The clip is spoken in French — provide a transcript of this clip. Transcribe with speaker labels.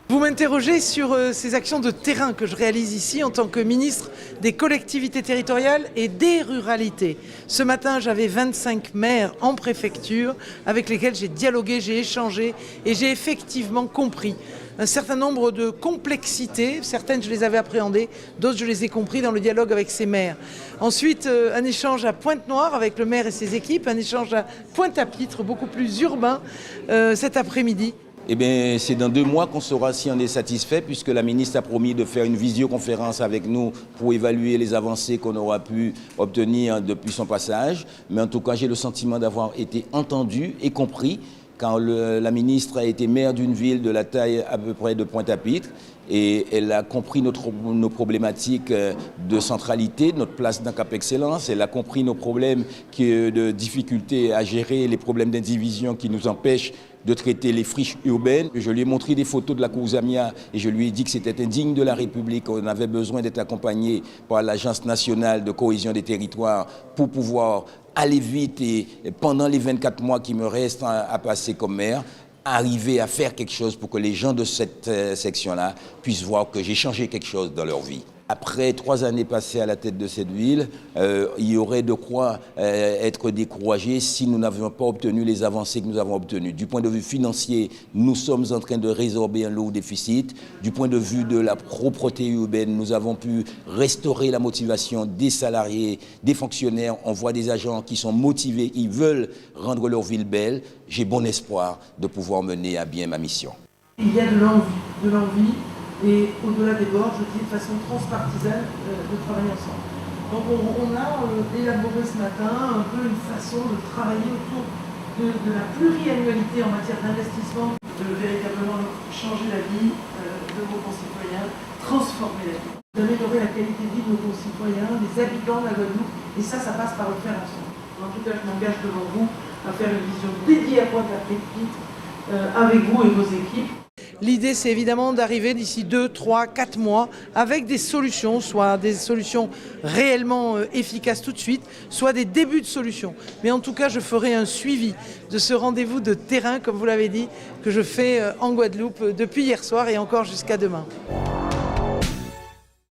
Speaker 1: Vous m'interrogez sur ces actions de terrain que je réalise ici en tant que ministre des collectivités territoriales et des ruralités. Ce matin, j'avais 25 maires en préfecture avec lesquels j'ai dialogué, j'ai échangé et j'ai effectivement compris un certain nombre de complexités. Certaines, je les avais appréhendées, d'autres, je les ai compris dans le dialogue avec ces maires. Ensuite, un échange à Pointe-Noire avec le maire et ses équipes, un échange à Pointe-à-Pitre, beaucoup plus urbain, cet après-midi.
Speaker 2: Eh bien, c'est dans 2 mois qu'on saura si on est satisfait, puisque la ministre a promis de faire une visioconférence avec nous pour évaluer les avancées qu'on aura pu obtenir depuis son passage. Mais en tout cas, j'ai le sentiment d'avoir été entendu et compris quand la ministre a été maire d'une ville de la taille à peu près de Pointe-à-Pitre. Et elle a compris nos problématiques de centralité, notre place dans Cap Excellence. Elle a compris nos problèmes de difficulté à gérer les problèmes d'indivision qui nous empêchent de traiter les friches urbaines. Je lui ai montré des photos de la Cour-Zamia et je lui ai dit que c'était indigne de la République. On avait besoin d'être accompagné par l'Agence nationale de cohésion des territoires pour pouvoir aller vite et pendant les 24 mois qui me restent à passer comme maire, arriver à faire quelque chose pour que les gens de cette section-là puissent voir que j'ai changé quelque chose dans leur vie. Après 3 années passées à la tête de cette ville, il y aurait de quoi être découragé si nous n'avions pas obtenu les avancées que nous avons obtenues. Du point de vue financier, nous sommes en train de résorber un lourd déficit. Du point de vue de la propreté urbaine, nous avons pu restaurer la motivation des salariés, des fonctionnaires. On voit des agents qui sont motivés, ils veulent rendre leur ville belle. J'ai bon espoir de pouvoir mener à bien ma mission.
Speaker 1: Il y a de l'envie. Et au-delà des bords, je dis de façon transpartisane, de travailler ensemble. Donc on a élaboré ce matin un peu une façon de travailler autour de la pluriannualité en matière d'investissement, de véritablement changer la vie de vos concitoyens, transformer la vie, d'améliorer la qualité de vie de nos concitoyens, des habitants de la Guadeloupe, et ça passe par le faire ensemble. En tout cas, je m'engage devant vous à faire une vision dédiée à Pointe-à-Pitre avec vous et vos équipes. L'idée, c'est évidemment d'arriver d'ici 2, 3, 4 mois avec des solutions, soit des solutions réellement efficaces tout de suite, soit des débuts de solutions. Mais en tout cas, je ferai un suivi de ce rendez-vous de terrain, comme vous l'avez dit, que je fais en Guadeloupe depuis hier soir et encore jusqu'à demain.